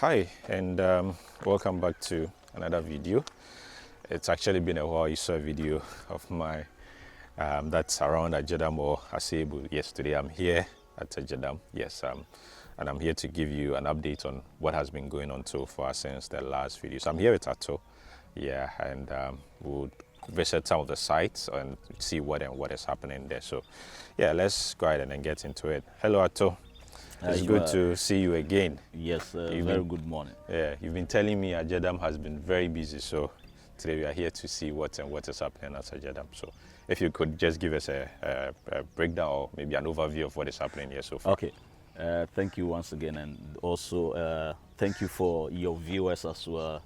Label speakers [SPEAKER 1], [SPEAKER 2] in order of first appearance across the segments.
[SPEAKER 1] Hi, and welcome back to another video. It's actually been a while. You saw a video of my that's around Jedam or Asebu. Yes, today I'm here at Jedam. Yes, and I'm here to give you an update on what has been going on so far since the last video. So I'm here with Ato, yeah, and we'll visit some of the sites and see what is happening there. So, yeah, let's go ahead and then get into it. Hello, Ato. It's good to see you again.
[SPEAKER 2] Yes, very good morning.
[SPEAKER 1] Yeah, you've been telling me Agyedan has been very busy, so today we are here to see what is happening at Agyedan. So if you could just give us a breakdown or maybe an overview of what is happening here so far.
[SPEAKER 2] Okay, thank you once again, and also thank you for your viewers as well,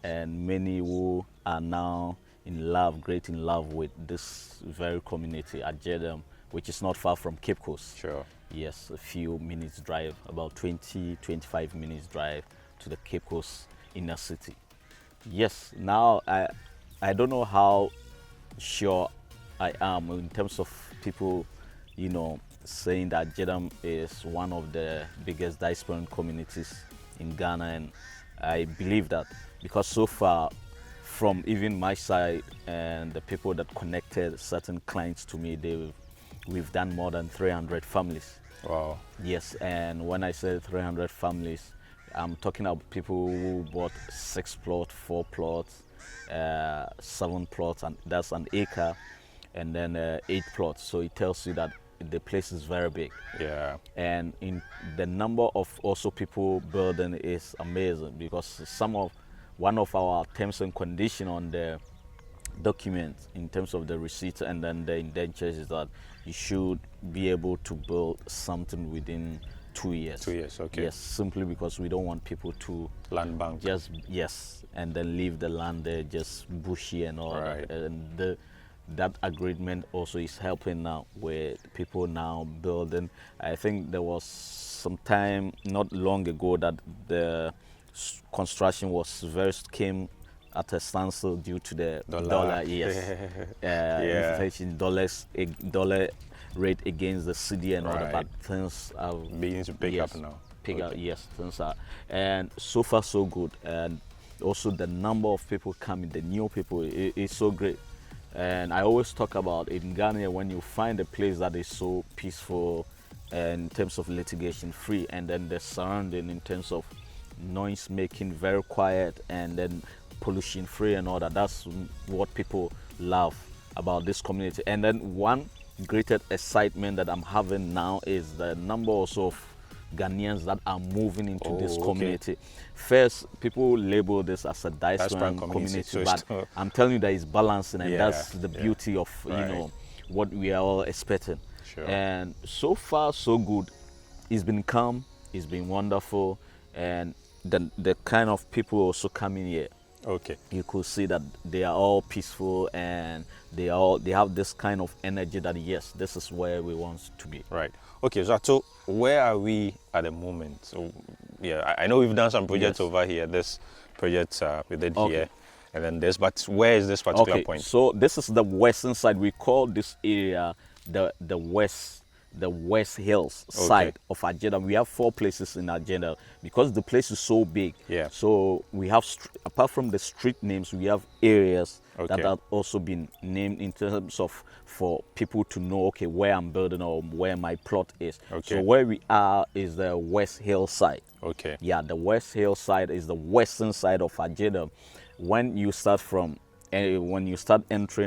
[SPEAKER 2] and many who are now in love, great in love with this very community at Jedam, which is not far from Cape Coast.
[SPEAKER 1] Sure.
[SPEAKER 2] Yes, a few minutes drive, about 20-25 minutes drive to the Cape Coast inner city. Yes, now I don't know how sure I am in terms of people, saying that Jedam is one of the biggest diaspora communities in Ghana, and I believe that because so far from even my side and the people that connected certain clients to me, we've done more than 300 families.
[SPEAKER 1] Wow.
[SPEAKER 2] Yes, and when I say 300 families, I'm talking about people who bought 6 plots, 4 plots, 7 plots, and that's an acre, and then 8 plots. So it tells you that the place is very big.
[SPEAKER 1] Yeah.
[SPEAKER 2] And in the number of also people building is amazing, because one of our terms and condition on the document in terms of the receipts and then the indentures is that you should be able to build something within 2 years.
[SPEAKER 1] 2 years, okay.
[SPEAKER 2] Yes, simply because we don't want people to
[SPEAKER 1] land bank.
[SPEAKER 2] And then leave the land there just bushy and all
[SPEAKER 1] right.
[SPEAKER 2] that. And that agreement also is helping now with people now building. I think there was some time not long ago that the construction came at a standstill due to the dollar yes, inflation, dollar rate against the cedi and all that. But things are
[SPEAKER 1] beginning to pick up now.
[SPEAKER 2] Yes, things are, and so far so good. And also the number of people coming, the new people, is so great. And I always talk about in Ghana, when you find a place that is so peaceful in terms of litigation free, and then the surrounding in terms of noise making very quiet, and then pollution free and all that. That's what people love about this community. And then one greater excitement that I'm having now is the number also of Ghanaians that are moving into this community. Okay. First, people label this as a diaspora community, so but I'm telling you that it's balancing, and that's the beauty of what we are all expecting.
[SPEAKER 1] Sure.
[SPEAKER 2] And so far so good. It's been calm, it's been wonderful, and the kind of people also coming here.
[SPEAKER 1] Okay.
[SPEAKER 2] You could see that they are all peaceful, and they have this kind of energy that yes, this is where we want to be.
[SPEAKER 1] Right. Okay. So where are we at the moment? So yeah, I know we've done some projects over here. This project we did here, and then this. But where is this particular point?
[SPEAKER 2] So this is the western side. We call this area the West Hills side of Agyedan. We have 4 places in Agyedan because the place is so big.
[SPEAKER 1] Yeah.
[SPEAKER 2] So we have, apart from the street names, we have areas that have also been named in terms of for people to know, okay, where I'm building or where my plot is.
[SPEAKER 1] Okay.
[SPEAKER 2] So where we are is the West Hill side.
[SPEAKER 1] Okay.
[SPEAKER 2] Yeah, the West Hill side is the western side of Agyedan. When you start entering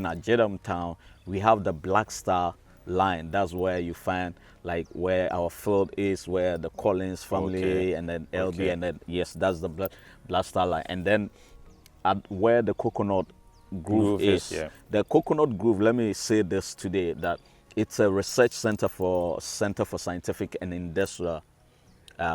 [SPEAKER 2] Agyedan town, we have the Black Star line. That's where you find like where our field is, where the Collins family and then LB and then yes, that's the Black Star line. And then at where the Coconut Grove is, the Coconut Grove, let me say this today, that it's a research center for scientific and industrial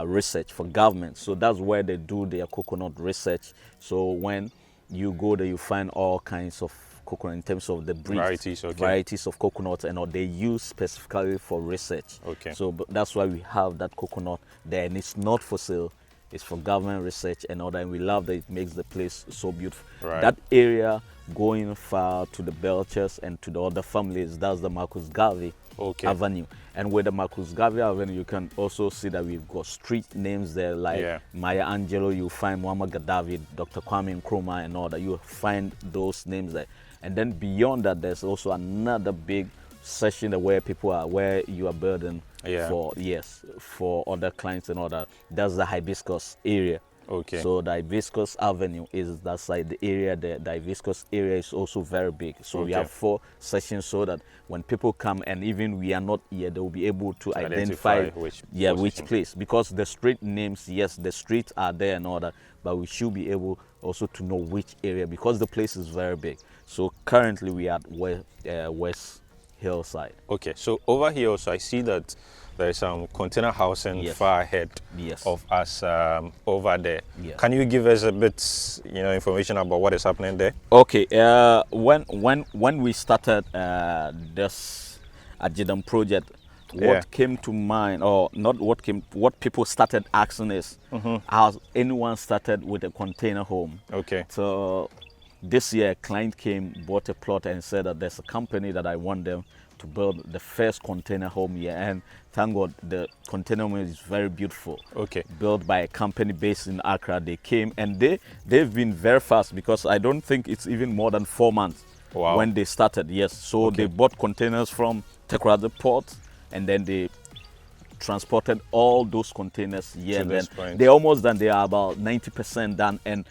[SPEAKER 2] research for government. So that's where they do their coconut research. So when you go there, you find all kinds of coconut in terms of the breeds, varieties of coconut, and they use specifically for research.
[SPEAKER 1] Okay.
[SPEAKER 2] So that's why we have that coconut there, and it's not for sale. It's for government research and all that. And we love that it makes the place so beautiful.
[SPEAKER 1] Right.
[SPEAKER 2] That area going far to the Belchers and to the other families, that's the Marcus Garvey
[SPEAKER 1] Okay.
[SPEAKER 2] Avenue. And with the Marcus Garvey Avenue, you can also see that we've got street names there like
[SPEAKER 1] Yeah.
[SPEAKER 2] Maya Angelou, you find Muhammad Gaddafi, Dr. Kwame Nkrumah and all that. You find those names there. And then beyond that, there's also another big section where people are, where you are building
[SPEAKER 1] Yeah.
[SPEAKER 2] for other clients and all that. That's the Hibiscus area.
[SPEAKER 1] Okay.
[SPEAKER 2] So the Hibiscus Avenue is that side. The area, the Hibiscus area is also very big. So we
[SPEAKER 1] Okay.
[SPEAKER 2] have 4 sections so that when people come and even we are not here, they will be able to identify
[SPEAKER 1] which
[SPEAKER 2] which place. Because the street names, yes, the streets are there and all that, but we should be able also to know which area because the place is very big. So currently we are at West Hillside.
[SPEAKER 1] Okay, so over here also I see that there is some container housing
[SPEAKER 2] Yes.
[SPEAKER 1] far ahead
[SPEAKER 2] Yes.
[SPEAKER 1] of us over there.
[SPEAKER 2] Yes.
[SPEAKER 1] Can you give us a bit, information about what is happening there?
[SPEAKER 2] Okay, when we started this Jedam project, what came to mind, or not what people started asking is, has anyone started with a container home?
[SPEAKER 1] Okay.
[SPEAKER 2] So this year, a client came, bought a plot and said that there's a company that I want them to build the first container home here. And thank God, the container home is very beautiful.
[SPEAKER 1] Okay.
[SPEAKER 2] Built by a company based in Accra. They came and they've been very fast because I don't think it's even more than 4 months
[SPEAKER 1] Wow.
[SPEAKER 2] when they started. Yes. So
[SPEAKER 1] Okay.
[SPEAKER 2] they bought containers from Tekrade port and then they transported all those containers here.
[SPEAKER 1] To
[SPEAKER 2] And
[SPEAKER 1] this
[SPEAKER 2] then
[SPEAKER 1] point.
[SPEAKER 2] they're almost done. They are about 90% done. And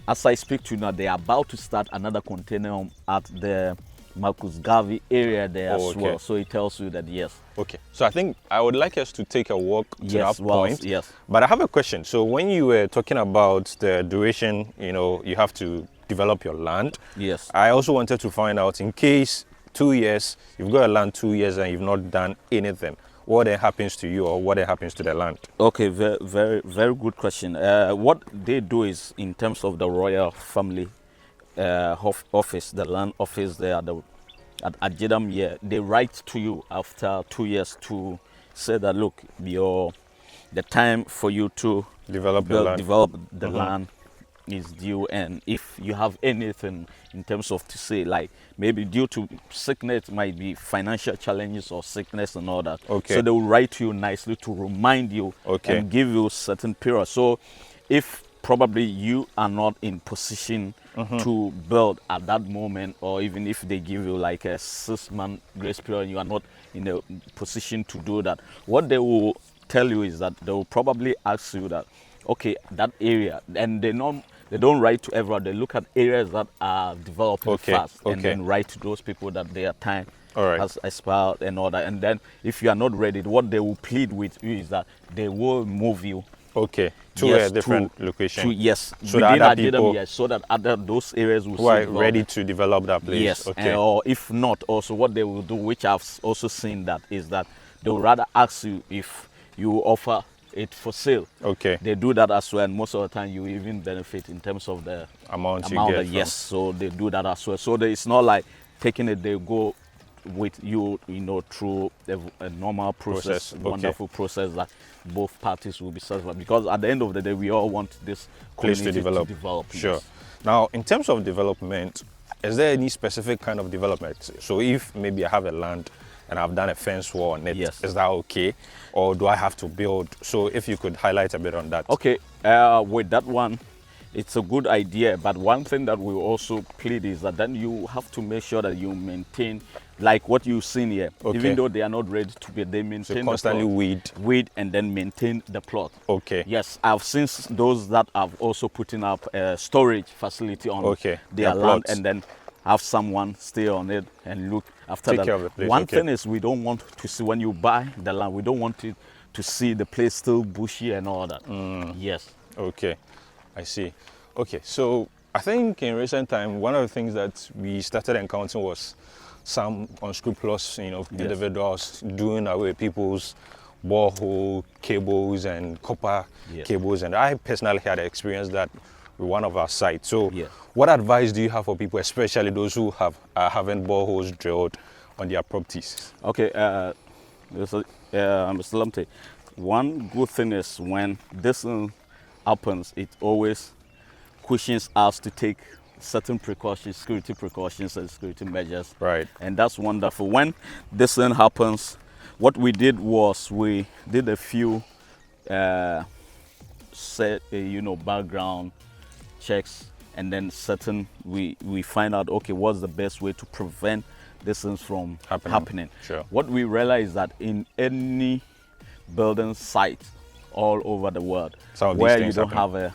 [SPEAKER 2] as I speak to you now, they are about to start another container home at the Marcus Garvey area there as
[SPEAKER 1] okay.
[SPEAKER 2] well. So it tells you that yes.
[SPEAKER 1] Okay, so I think I would like us to take a walk to
[SPEAKER 2] Yes,
[SPEAKER 1] that
[SPEAKER 2] well,
[SPEAKER 1] point.
[SPEAKER 2] yes.
[SPEAKER 1] But I have a question. So when you were talking about the duration, you have to develop your land.
[SPEAKER 2] Yes.
[SPEAKER 1] I also wanted to find out, in case 2 years, you've got a land 2 years and you've not done anything, what then happens to you or what then happens to the land?
[SPEAKER 2] Okay, very, very, very good question. What they do is, in terms of the royal family office, the land office there at Jedam, yeah, they write to you after 2 years to say that, look, the time for you to
[SPEAKER 1] Develop
[SPEAKER 2] the land is due, and if you have anything in terms of to say, like maybe due to sickness, might be financial challenges or sickness and all that.
[SPEAKER 1] Okay.
[SPEAKER 2] So they will write to you nicely to remind you
[SPEAKER 1] Okay.
[SPEAKER 2] and give you certain period. So if probably you are not in position to build at that moment, or even if they give you like a 6-month grace period, you are not in a position to do that, what they will tell you is that they will probably ask you that, okay, that area, and they don't write to everyone. They look at areas that are developing
[SPEAKER 1] Okay,
[SPEAKER 2] fast, and
[SPEAKER 1] okay.
[SPEAKER 2] then write to those people that their time
[SPEAKER 1] All right.
[SPEAKER 2] has expired and all that. And then if you are not ready, what they will plead with you is that they will move you.
[SPEAKER 1] Okay, to
[SPEAKER 2] Yes,
[SPEAKER 1] a different location.
[SPEAKER 2] Yes,
[SPEAKER 1] So that
[SPEAKER 2] within
[SPEAKER 1] other
[SPEAKER 2] Agyedan,
[SPEAKER 1] people
[SPEAKER 2] yes, so that other those areas will
[SPEAKER 1] who are
[SPEAKER 2] see
[SPEAKER 1] ready to develop that place.
[SPEAKER 2] Yes,
[SPEAKER 1] Okay.
[SPEAKER 2] or if not, also what they will do, which I've also seen, that is that they will rather ask you if you offer it for sale.
[SPEAKER 1] Okay.
[SPEAKER 2] They do that as well, and most of the time you even benefit in terms of the
[SPEAKER 1] Amount you
[SPEAKER 2] amount.
[SPEAKER 1] get from-
[SPEAKER 2] Yes, so they do that as well. So it's not like taking it; they go with you, through a normal process,
[SPEAKER 1] Okay.
[SPEAKER 2] wonderful process that both parties will be satisfied. Because at the end of the day, we all want this
[SPEAKER 1] Place to
[SPEAKER 2] community
[SPEAKER 1] develop.
[SPEAKER 2] yes.
[SPEAKER 1] Sure. Now, in terms of development, is there any specific kind of development? So if maybe I have a land and I've done a fence wall on it,
[SPEAKER 2] Yes.
[SPEAKER 1] is that okay? Or do I have to build? So if you could highlight a bit on that.
[SPEAKER 2] Okay, with that one, it's a good idea, but one thing that we also plead is that then you have to make sure that you maintain, like what you've seen here.
[SPEAKER 1] Okay.
[SPEAKER 2] Even though they are not ready to be, they maintain
[SPEAKER 1] So constantly
[SPEAKER 2] the plot. Weed and then maintain the plot.
[SPEAKER 1] Okay.
[SPEAKER 2] Yes, I've seen those that have also putting up a storage facility on
[SPEAKER 1] Okay,
[SPEAKER 2] their
[SPEAKER 1] their
[SPEAKER 2] land,
[SPEAKER 1] plots.
[SPEAKER 2] and then have someone stay on it and look after
[SPEAKER 1] Take
[SPEAKER 2] that.
[SPEAKER 1] care of the place,
[SPEAKER 2] One
[SPEAKER 1] okay.
[SPEAKER 2] thing is, we don't want to see, when you buy the land, we don't want it to see the place still bushy and all that. Yes.
[SPEAKER 1] Okay, I see. Okay, so I think in recent time, one of the things that we started encountering was some unscrupulous, individuals doing away with people's borehole cables and copper
[SPEAKER 2] Yes.
[SPEAKER 1] cables. And I personally had experienced that with one of our sites. So
[SPEAKER 2] Yes.
[SPEAKER 1] what advice do you have for people, especially those who are having boreholes drilled on their properties?
[SPEAKER 2] Okay, Mr. Lamptey, one good thing is when this happens, it always questions us to take certain precautions, security precautions and security measures.
[SPEAKER 1] Right.
[SPEAKER 2] And that's wonderful. When this thing happens, what we did was we did a few background checks, and then we find out, okay, what's the best way to prevent this things from happening.
[SPEAKER 1] Sure.
[SPEAKER 2] What we realize that in any building site all over the world where you don't have a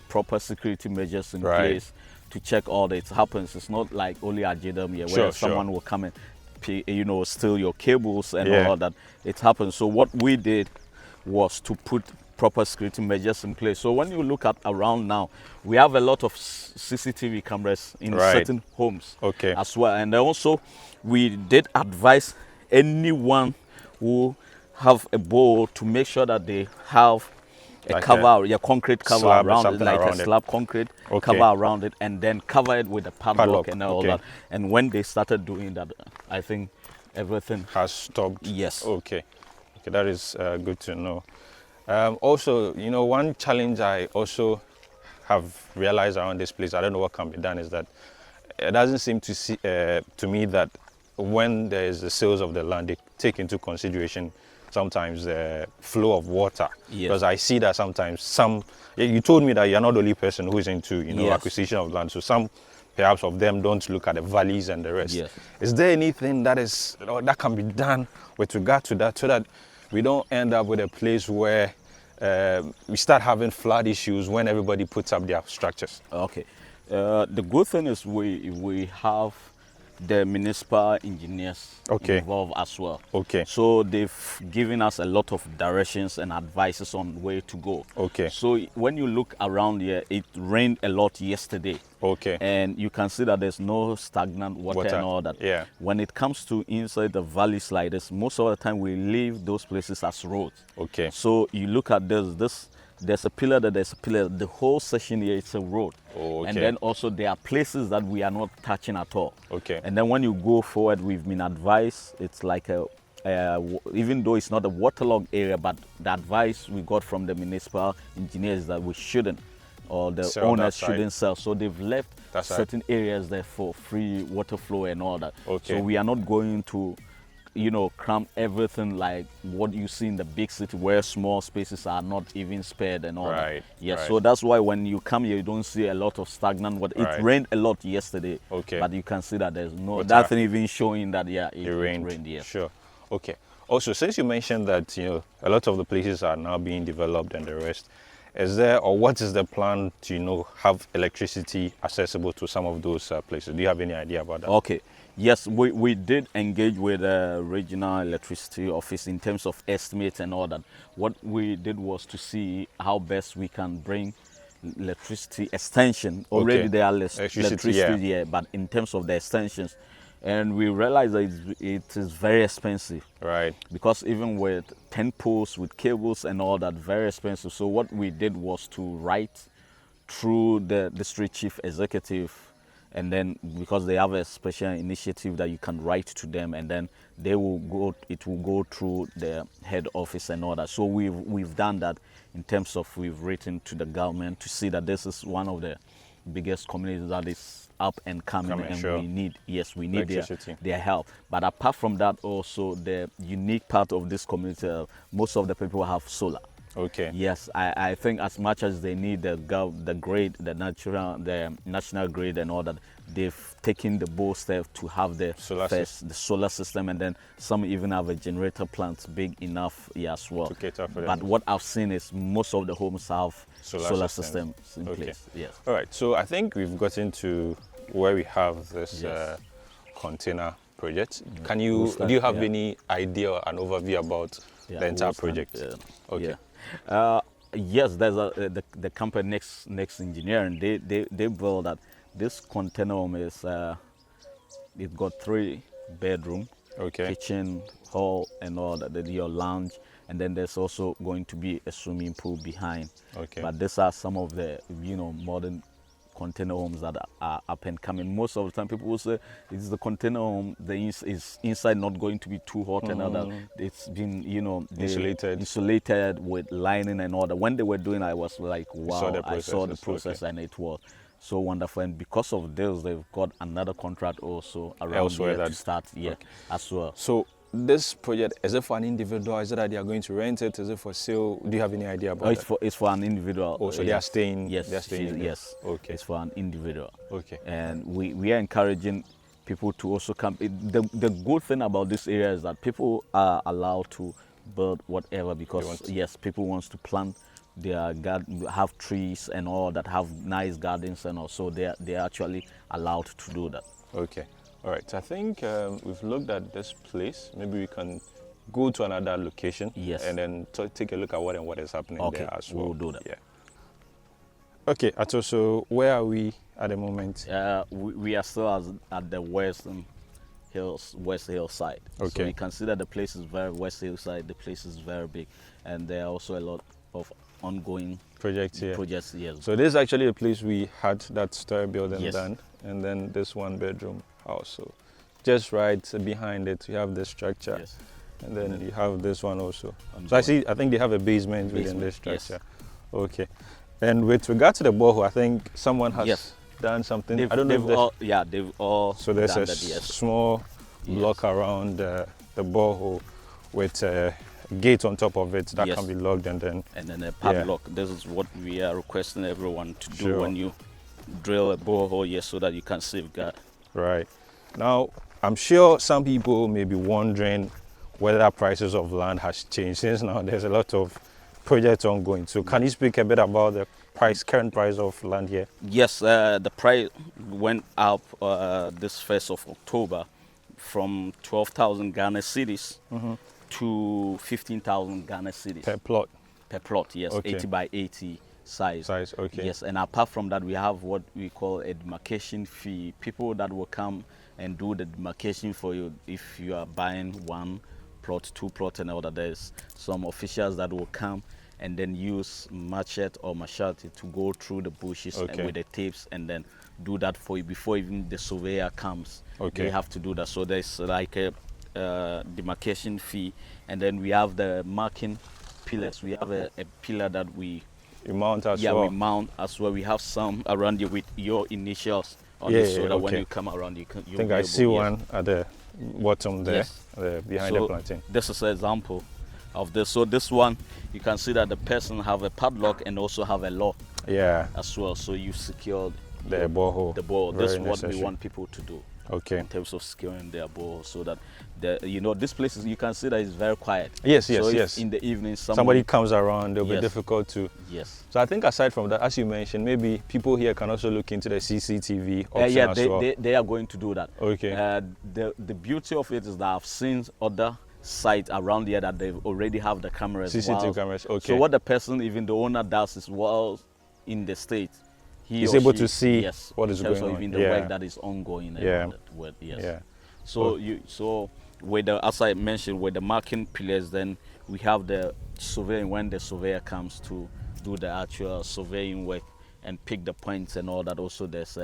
[SPEAKER 2] proper security measures in place to check all that happens, it's not like only at Jedam here where someone will come and steal your cables and all that. It happens. So what we did was to put proper security measures in place. So when you look at around now, we have a lot of CCTV cameras in certain homes as well. And also we did advise anyone who have a bowl to make sure that they have a cover, concrete cover around it, like a slab concrete cover around it, and then cover it with a padlock and all that. And when they started doing that, I think everything
[SPEAKER 1] has stopped.
[SPEAKER 2] Yes.
[SPEAKER 1] Okay, that is good to know. Also, one challenge I also have realized around this place, I don't know what can be done, is that it doesn't seem to me that when there is the sales of the land, they take into consideration sometimes the flow of water. Because I see that sometimes you told me that you're not the only person who is into acquisition of land, so some perhaps of them don't look at the valleys and the rest. Is there anything that can be done with regard to that, so that we don't end up with a place where we start having flood issues when everybody puts up their structures?
[SPEAKER 2] Okay. The good thing is we have the municipal engineers involved as well. So they've given us a lot of directions and advices on where to go. So when you look around here, it rained a lot yesterday. And you can see that there's no stagnant water and all that. When it comes to inside the valleys like this, most of the time we leave those places as roads. So you look at this, there's a pillar, there's a pillar. The whole section here is a road. And then also there are places that we are not touching at all. And then when you go forward, we've been advised, it's like even though it's not a waterlogged area, but the advice we got from the municipal engineers is that we shouldn't, or the owners shouldn't sell. So they've left certain areas there for free water flow and all that. So we are not going to cram everything like what you see in the big city where small spaces are not even spared and all that. So that's why when you come here, you don't see a lot of stagnant water. It rained a lot yesterday, but you can see that there's nothing even showing that it rained.
[SPEAKER 1] Sure. Also, since you mentioned that a lot of the places are now being developed and the rest, is there, or what is the plan to have electricity accessible to some of those places? Do you have any idea about that?
[SPEAKER 2] Yes, we did engage with the regional electricity office in terms of estimates and all that. What we did was to see how best we can bring electricity extension. Already there are electricity here, but in terms of the extensions, and we realized that it is very expensive. Because even with 10 poles, with cables and all that, very expensive. So what we did was to write through the district chief executive, and then because they have a special initiative that you can write to them, and then it will go through the head office and all that. So we've done that in terms of we've written to the government to see that this is one of the biggest communities that is up and coming, and we need their help. But apart from that, also the unique part of this community, most of the people have solar. Yes, I think as much as they need the grid, the national grid and all that, they've taken the bold step to have the solar system, and then some even have a generator plant big enough as well. But what I've seen is most of the homes have solar systems in place.
[SPEAKER 1] All right, so I think we've gotten to where we have this container project. Do you have any idea or an overview about the entire project?
[SPEAKER 2] Yes, there's the company next engineering. They built that this container home is it got 3 bedroom, kitchen, hall and all that, your lounge, and then there's also going to be a swimming pool behind. But these are some of the modern container homes that are up and coming. Most of the time people will say it's the container home, is inside not going to be too hot and all that. It's been insulated with lining and all that. When they were doing it, I was like, wow, I saw the process and it was so wonderful. And because of this, they've got another contract also around
[SPEAKER 1] Elsewhere
[SPEAKER 2] here
[SPEAKER 1] that-
[SPEAKER 2] to start as well.
[SPEAKER 1] So this project, is it for an individual? Is it that they are going to rent it? Is it for sale? Do you have any idea about that?
[SPEAKER 2] It's for an individual.
[SPEAKER 1] Oh, so they are staying.
[SPEAKER 2] Yes,
[SPEAKER 1] they are staying in there.
[SPEAKER 2] yes.
[SPEAKER 1] Okay.
[SPEAKER 2] It's for an individual.
[SPEAKER 1] Okay.
[SPEAKER 2] And we are encouraging people to also come. The good thing about this area is that people are allowed to build whatever, because yes, people wants to plant their garden, have trees and all that, have nice gardens, and also they are actually allowed to do that.
[SPEAKER 1] Okay. All right. So I think we've looked at this place. Maybe we can go to another location.
[SPEAKER 2] Yes.
[SPEAKER 1] And then take a look at what is happening there as well.
[SPEAKER 2] We'll do that.
[SPEAKER 1] Yeah. Okay, Ato, so where are we at the moment?
[SPEAKER 2] We are still at the West Hill side.
[SPEAKER 1] Okay.
[SPEAKER 2] So you consider the place is very West Hill side. The place is very big, and there are also a lot of ongoing
[SPEAKER 1] Projects here.
[SPEAKER 2] projects here.
[SPEAKER 1] So this is actually a place we had that story building
[SPEAKER 2] Yes.
[SPEAKER 1] done, and then this 1-bedroom house. So just right behind it, you have this structure,
[SPEAKER 2] Yes.
[SPEAKER 1] and then you have this one also.
[SPEAKER 2] And
[SPEAKER 1] So I think they have a basement within
[SPEAKER 2] Basement,
[SPEAKER 1] this
[SPEAKER 2] yes.
[SPEAKER 1] structure. Okay. And with regard to the borehole, I think someone has
[SPEAKER 2] Yes.
[SPEAKER 1] done something.
[SPEAKER 2] They've,
[SPEAKER 1] I don't know if
[SPEAKER 2] they've
[SPEAKER 1] there's-
[SPEAKER 2] all, yeah, they've all
[SPEAKER 1] So there's
[SPEAKER 2] done
[SPEAKER 1] a
[SPEAKER 2] that, yes.
[SPEAKER 1] small block around the borehole with a gate on top of it that
[SPEAKER 2] Yes.
[SPEAKER 1] can be locked, and then
[SPEAKER 2] And then a padlock. This is what we are requesting everyone to do
[SPEAKER 1] Sure.
[SPEAKER 2] when you drill a borehole, yes, so that you can safeguard.
[SPEAKER 1] right. Now, I'm sure some people may be wondering whether prices of land has changed, since now there's a lot of projects ongoing. So can you speak a bit about the current price of land here?
[SPEAKER 2] Yes, the price went up this 1st of October from 12,000 Ghana cedis to 15,000 Ghana cedis
[SPEAKER 1] Per plot
[SPEAKER 2] per plot, yes,
[SPEAKER 1] Okay.
[SPEAKER 2] 80 by 80 size.
[SPEAKER 1] okay.
[SPEAKER 2] Yes, and apart from that, we have what we call a demarcation fee. People that will come and do the demarcation for you if you are buying 1 plot, 2 plot, and all that. There's some officials that will come and then use machete or machete to go through the bushes and
[SPEAKER 1] Okay.
[SPEAKER 2] with the tapes, and then do that for you before even the surveyor comes.
[SPEAKER 1] Okay.
[SPEAKER 2] They have to do that. So there's like a demarcation fee, and then we have the marking pillars. We have a pillar that we
[SPEAKER 1] You mount as
[SPEAKER 2] we
[SPEAKER 1] well.
[SPEAKER 2] mount as well. We have some around you with your initials on
[SPEAKER 1] Yeah,
[SPEAKER 2] it, so
[SPEAKER 1] yeah,
[SPEAKER 2] that when
[SPEAKER 1] okay.
[SPEAKER 2] you come around, you can.
[SPEAKER 1] I think I see one at the bottom there,
[SPEAKER 2] Yes.
[SPEAKER 1] behind the plantain.
[SPEAKER 2] This is an example of this. So this one, you can see that the person have a padlock and also have a lock
[SPEAKER 1] Yeah,
[SPEAKER 2] as well. So you secured
[SPEAKER 1] the borehole.
[SPEAKER 2] the ball. This is
[SPEAKER 1] Very
[SPEAKER 2] what we
[SPEAKER 1] necessary.
[SPEAKER 2] want people to do
[SPEAKER 1] Okay.
[SPEAKER 2] in terms of securing their ball, so that this place is, you can see that it's very quiet.
[SPEAKER 1] Yes,
[SPEAKER 2] So
[SPEAKER 1] yes,
[SPEAKER 2] if
[SPEAKER 1] yes.
[SPEAKER 2] in the evening,
[SPEAKER 1] Somebody comes around, it'll be
[SPEAKER 2] Yes.
[SPEAKER 1] difficult to.
[SPEAKER 2] Yes.
[SPEAKER 1] So I think aside from that, as you mentioned, maybe people here can also look into the CCTV option
[SPEAKER 2] Yeah,
[SPEAKER 1] as well.
[SPEAKER 2] they are going to do that.
[SPEAKER 1] Okay.
[SPEAKER 2] The beauty of it is that I've seen other sites around here that they already have the cameras.
[SPEAKER 1] CCTV cameras, okay.
[SPEAKER 2] So what the person, even the owner, does is while in the state,
[SPEAKER 1] He's
[SPEAKER 2] or
[SPEAKER 1] able
[SPEAKER 2] she-
[SPEAKER 1] to see
[SPEAKER 2] yes,
[SPEAKER 1] what is
[SPEAKER 2] in terms
[SPEAKER 1] going
[SPEAKER 2] of
[SPEAKER 1] on.
[SPEAKER 2] even the
[SPEAKER 1] Yeah.
[SPEAKER 2] work that is ongoing. And
[SPEAKER 1] Yeah.
[SPEAKER 2] all that work, yes.
[SPEAKER 1] Yeah.
[SPEAKER 2] So with the, as I mentioned, with the marking pillars, then we have the surveying, when the surveyor comes to do the actual surveying work and pick the points and all that. Also, there's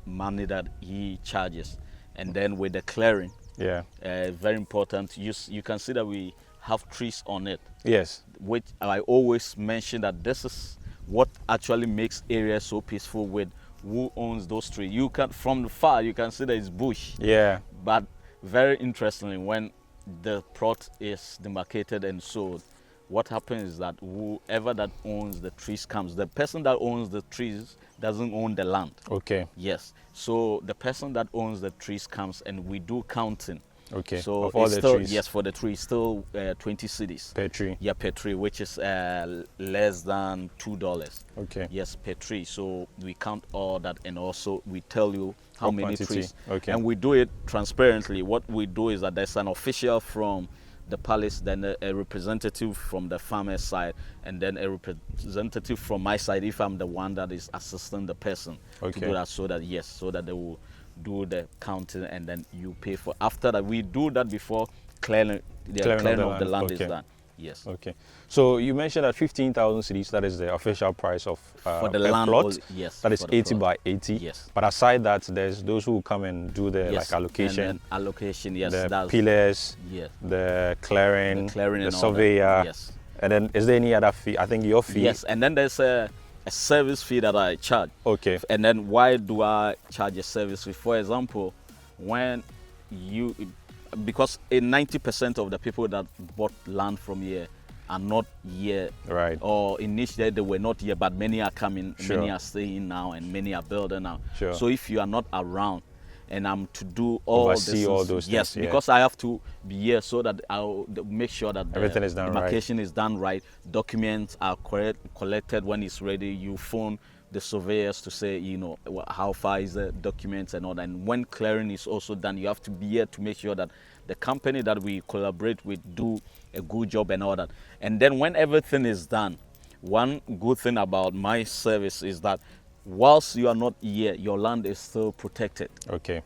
[SPEAKER 2] money that he charges, and then with the clearing,
[SPEAKER 1] Yeah.
[SPEAKER 2] very important. You can see that we have trees on it,
[SPEAKER 1] Yes.
[SPEAKER 2] which I always mention that this is what actually makes areas so peaceful. With who owns those trees, you can, from far you can see that it's bush.
[SPEAKER 1] Yeah.
[SPEAKER 2] But very interestingly, when the plot is demarcated and sold, what happens is that whoever that owns the trees comes. The person that owns the trees doesn't own the land.
[SPEAKER 1] Okay.
[SPEAKER 2] Yes. So the person that owns the trees comes, and we do counting.
[SPEAKER 1] Okay.
[SPEAKER 2] So
[SPEAKER 1] of all
[SPEAKER 2] it's
[SPEAKER 1] the
[SPEAKER 2] still,
[SPEAKER 1] trees
[SPEAKER 2] yes, for the tree, still 20 cedis.
[SPEAKER 1] per tree.
[SPEAKER 2] Yeah, per tree, which is less than $2.
[SPEAKER 1] Okay.
[SPEAKER 2] Yes, per tree. So we count all that, and also we tell you how
[SPEAKER 1] What
[SPEAKER 2] many
[SPEAKER 1] quantity?
[SPEAKER 2] trees.
[SPEAKER 1] Okay.
[SPEAKER 2] And we do it transparently. What we do is that there's an official from the palace, then a representative from the farmer's side, and then a representative from my side if I'm the one that is assisting the person to
[SPEAKER 1] Okay.
[SPEAKER 2] do that, so that they will do the counting, and then you pay for. After that, we do that before clearing of the land is
[SPEAKER 1] okay.
[SPEAKER 2] done. Yes.
[SPEAKER 1] Okay. So you mentioned that 15,000 cedis, that is the official price of
[SPEAKER 2] For the
[SPEAKER 1] a
[SPEAKER 2] land,
[SPEAKER 1] plot.
[SPEAKER 2] yes.
[SPEAKER 1] That is
[SPEAKER 2] for the
[SPEAKER 1] 80
[SPEAKER 2] plot.
[SPEAKER 1] by 80.
[SPEAKER 2] Yes.
[SPEAKER 1] But aside that, there's those who come and do the
[SPEAKER 2] Yes.
[SPEAKER 1] like allocation,
[SPEAKER 2] And then allocation, yes.
[SPEAKER 1] the
[SPEAKER 2] that's
[SPEAKER 1] pillars,
[SPEAKER 2] yes.
[SPEAKER 1] the clearing,
[SPEAKER 2] The clearing
[SPEAKER 1] the
[SPEAKER 2] and all that.
[SPEAKER 1] surveyor.
[SPEAKER 2] Yes.
[SPEAKER 1] And then is there any other fee? I think your fee.
[SPEAKER 2] Yes, and then there's a a service fee that I charge.
[SPEAKER 1] Okay.
[SPEAKER 2] And then why do I charge a service fee? For example, when you, because 90% of the people that bought land from here are not here,
[SPEAKER 1] Right.
[SPEAKER 2] or initially they were not here, but many are coming,
[SPEAKER 1] Sure.
[SPEAKER 2] many are staying now, and many are building now.
[SPEAKER 1] Sure.
[SPEAKER 2] So if you are not around, and I'm to do all
[SPEAKER 1] Oversee
[SPEAKER 2] this,
[SPEAKER 1] all those
[SPEAKER 2] yes,
[SPEAKER 1] things, yeah.
[SPEAKER 2] because I have to be here so that I'll make sure that
[SPEAKER 1] Everything is done right.
[SPEAKER 2] demarcation is done right. Documents are collected when it's ready. You phone the surveyors to say, you know, how far is the documents and all that. And when clearing is also done, you have to be here to make sure that the company that we collaborate with do a good job and all that. And then when everything is done, one good thing about my service is that whilst you are not here, your land is still protected.
[SPEAKER 1] Okay.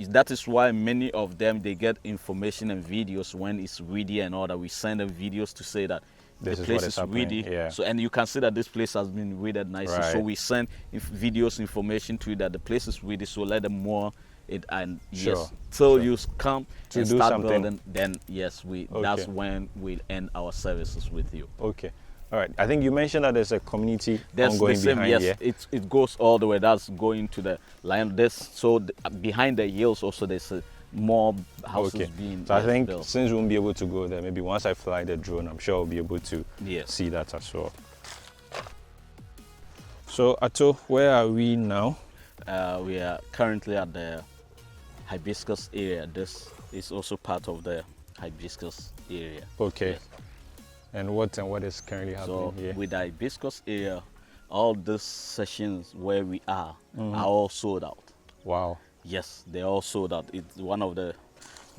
[SPEAKER 2] That is why many of them, they get information and videos when it's weedy and all that. We send them videos to say that
[SPEAKER 1] This
[SPEAKER 2] the
[SPEAKER 1] is
[SPEAKER 2] place
[SPEAKER 1] what
[SPEAKER 2] is
[SPEAKER 1] happening,
[SPEAKER 2] weedy.
[SPEAKER 1] yeah.
[SPEAKER 2] So, and you can see that this place has been weeded nicely.
[SPEAKER 1] Right.
[SPEAKER 2] So we send videos, information to you that the place is weedy. So let them moor it, and
[SPEAKER 1] Sure.
[SPEAKER 2] yes, till
[SPEAKER 1] Sure.
[SPEAKER 2] you come
[SPEAKER 1] To
[SPEAKER 2] and
[SPEAKER 1] do
[SPEAKER 2] start
[SPEAKER 1] something.
[SPEAKER 2] building, then yes, that's
[SPEAKER 1] Okay.
[SPEAKER 2] when we'll end our services with you.
[SPEAKER 1] Okay. All right. I think you mentioned that there's a community
[SPEAKER 2] There's
[SPEAKER 1] ongoing
[SPEAKER 2] the same,
[SPEAKER 1] behind
[SPEAKER 2] yes,
[SPEAKER 1] here.
[SPEAKER 2] it goes all the way. That's going to the line. Behind the hills also there's more houses
[SPEAKER 1] Okay.
[SPEAKER 2] being
[SPEAKER 1] So I think
[SPEAKER 2] built.
[SPEAKER 1] since we won't be able to go there, maybe once I fly the drone, I'm sure I'll be able to
[SPEAKER 2] Yes.
[SPEAKER 1] see that as well. So Ato, where are we now?
[SPEAKER 2] We are currently at the Hibiscus area. This is also part of the Hibiscus area.
[SPEAKER 1] Okay.
[SPEAKER 2] Yes.
[SPEAKER 1] And what is currently happening
[SPEAKER 2] So
[SPEAKER 1] here?
[SPEAKER 2] with the Hibiscus area, all these sessions where we are all sold out.
[SPEAKER 1] Wow.
[SPEAKER 2] Yes, they're all sold out. It's one of the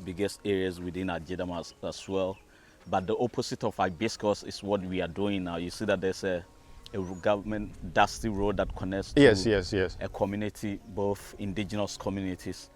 [SPEAKER 2] biggest areas within Jedam as well. But the opposite of Hibiscus is what we are doing now. You see that there's a government dusty road that connects to
[SPEAKER 1] Yes.
[SPEAKER 2] a community, both indigenous communities.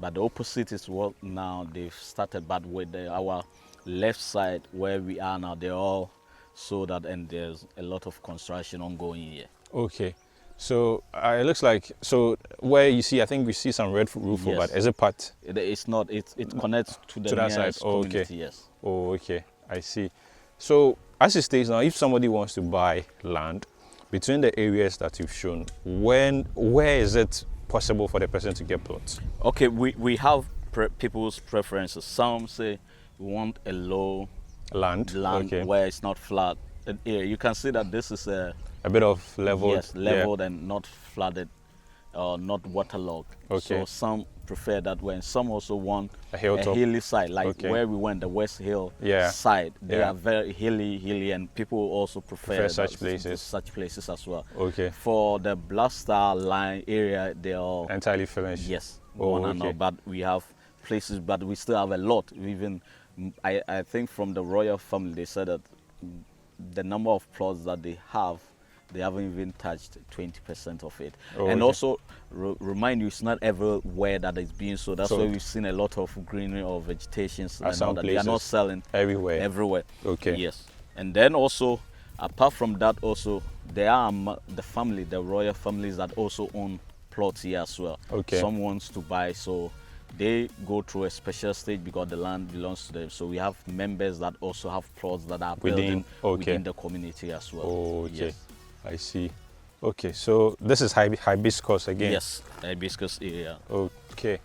[SPEAKER 2] But the opposite is what now they've started. But with our left side where we are now, they're all sold out, and there's a lot of construction ongoing here.
[SPEAKER 1] Okay. So it looks like, so where you see, I think we see some red roof over.
[SPEAKER 2] Yes.
[SPEAKER 1] Is it part?
[SPEAKER 2] It's not. It connects to the
[SPEAKER 1] To that
[SPEAKER 2] nearest
[SPEAKER 1] side. Oh, okay.
[SPEAKER 2] community. Yes.
[SPEAKER 1] Oh, okay. I see. So as it stays now, if somebody wants to buy land between the areas that you've shown, where is it possible for the person to get plots?
[SPEAKER 2] Okay, we have people's preferences. Some say we want a low
[SPEAKER 1] Land.
[SPEAKER 2] land
[SPEAKER 1] Okay.
[SPEAKER 2] where it's not flat. You can see that this is a
[SPEAKER 1] A bit of leveled.
[SPEAKER 2] yes, leveled and not flooded, not waterlogged.
[SPEAKER 1] Okay.
[SPEAKER 2] So some prefer that way, and some also want
[SPEAKER 1] A hilltop.
[SPEAKER 2] hilly side, like
[SPEAKER 1] Okay.
[SPEAKER 2] where we went, the West Hill
[SPEAKER 1] Yeah.
[SPEAKER 2] side. They
[SPEAKER 1] Yeah.
[SPEAKER 2] are very hilly, and people also prefer
[SPEAKER 1] such places.
[SPEAKER 2] such places as well.
[SPEAKER 1] Okay.
[SPEAKER 2] For the Black Star line area, they are
[SPEAKER 1] Entirely finished.
[SPEAKER 2] yes,
[SPEAKER 1] Oh,
[SPEAKER 2] one and all,
[SPEAKER 1] okay.
[SPEAKER 2] but we have places, but we still have a lot. Even I think from the royal family, they said that the number of plots that they haven't even touched 20% of it.
[SPEAKER 1] Oh,
[SPEAKER 2] And
[SPEAKER 1] okay.
[SPEAKER 2] also remind you, it's not everywhere that it's being sold. That's
[SPEAKER 1] So-
[SPEAKER 2] why we've seen a lot of greenery or vegetations
[SPEAKER 1] At
[SPEAKER 2] and
[SPEAKER 1] some
[SPEAKER 2] all that. They are not
[SPEAKER 1] places.
[SPEAKER 2] selling
[SPEAKER 1] Everywhere.
[SPEAKER 2] everywhere.
[SPEAKER 1] Okay.
[SPEAKER 2] Yes. And then also, apart from that, also there are the royal families that also own plots here as well.
[SPEAKER 1] Okay.
[SPEAKER 2] Some wants to buy, so they go through a special stage because the land belongs to them. So we have members that also have plots that are building
[SPEAKER 1] okay.
[SPEAKER 2] within the community as well.
[SPEAKER 1] Oh, okay.
[SPEAKER 2] Yes.
[SPEAKER 1] I see. Okay, so this is Hibiscus again.
[SPEAKER 2] Yes, the Hibiscus area.
[SPEAKER 1] Okay,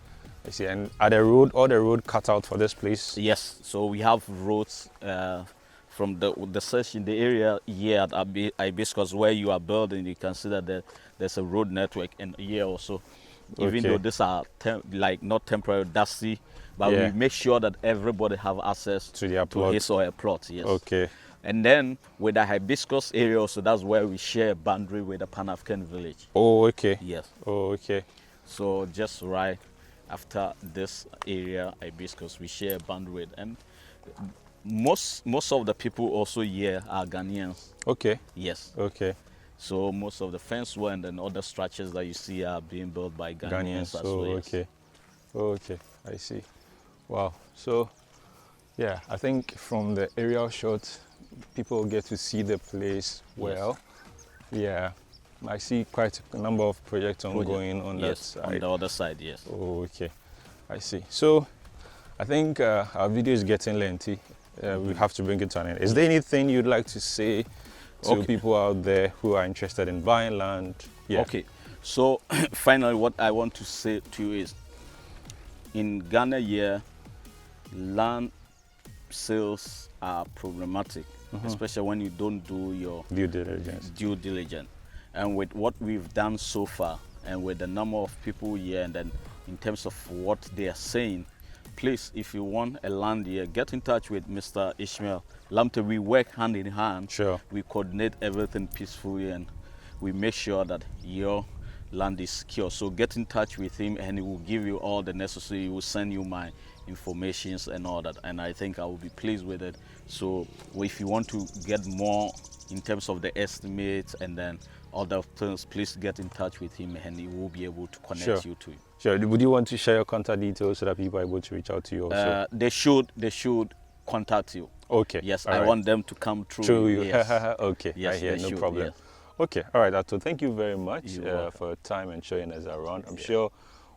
[SPEAKER 1] I see. And are all the road cut out for this place?
[SPEAKER 2] Yes, so we have roads from the section, the area here at Hibiscus where you are building. You can see that there's a road network, and here also, even
[SPEAKER 1] Okay.
[SPEAKER 2] though these are like not temporary, dusty, but
[SPEAKER 1] Yeah.
[SPEAKER 2] we make sure that everybody have access
[SPEAKER 1] To their plot.
[SPEAKER 2] his or her plot. Yes.
[SPEAKER 1] Okay.
[SPEAKER 2] And then with the Hibiscus area, also that's where we share a boundary with the Pan-African village.
[SPEAKER 1] Oh, okay.
[SPEAKER 2] Yes.
[SPEAKER 1] Oh, okay.
[SPEAKER 2] So just right after this area, Hibiscus, we share a boundary with, and most of the people also here are Ghanaians.
[SPEAKER 1] Okay.
[SPEAKER 2] Yes.
[SPEAKER 1] Okay.
[SPEAKER 2] So most of the fence wall and then other structures that you see are being built by Ghanaians as
[SPEAKER 1] Oh,
[SPEAKER 2] well. yes.
[SPEAKER 1] okay. Oh, okay. I see. Wow. So, yeah, I think from the aerial shot, people get to see the place well. Yeah. I see quite a number of projects ongoing on that
[SPEAKER 2] Yes,
[SPEAKER 1] side.
[SPEAKER 2] on the other side, yes.
[SPEAKER 1] Oh, okay. I see. So, I think our video is getting lengthy. We have to bring it to an end. Is there anything you'd like to say to
[SPEAKER 2] Okay.
[SPEAKER 1] people out there who are interested in buying land? Yeah.
[SPEAKER 2] Okay, so finally what I want to say to you is, in Ghana here, land sales are problematic, especially when you don't do your
[SPEAKER 1] Due diligence.
[SPEAKER 2] due diligence. And with what we've done so far, and with the number of people here, and then in terms of what they are saying, please, if you want a land here, get in touch with Mr. Ishmael Lamptey. We work hand in hand.
[SPEAKER 1] Sure.
[SPEAKER 2] We coordinate everything peacefully, and we make sure that your land is secure. So get in touch with him, and he will give you all the necessary. He will send you my informations and all that, and I think I will be pleased with it. So if you want to get more in terms of the estimates and then other things, please get in touch with him, and he will be able to connect you to him.
[SPEAKER 1] Sure. Would you want to share your contact details so that people are able to reach out to you also?
[SPEAKER 2] They should contact you.
[SPEAKER 1] Okay.
[SPEAKER 2] Yes,
[SPEAKER 1] All
[SPEAKER 2] I
[SPEAKER 1] right.
[SPEAKER 2] want them to come through.
[SPEAKER 1] Through you.
[SPEAKER 2] Yes.
[SPEAKER 1] Okay.
[SPEAKER 2] Yes,
[SPEAKER 1] I hear.
[SPEAKER 2] they
[SPEAKER 1] No
[SPEAKER 2] should,
[SPEAKER 1] problem.
[SPEAKER 2] yes.
[SPEAKER 1] Okay. All right, Ato. Thank you very much
[SPEAKER 2] You're welcome.
[SPEAKER 1] for your time and showing us around. I'm sure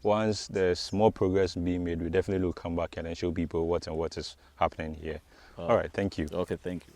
[SPEAKER 1] once there's more progress being made, we definitely will come back and then show people what is happening here. All right. Thank you.
[SPEAKER 2] Okay, thank you.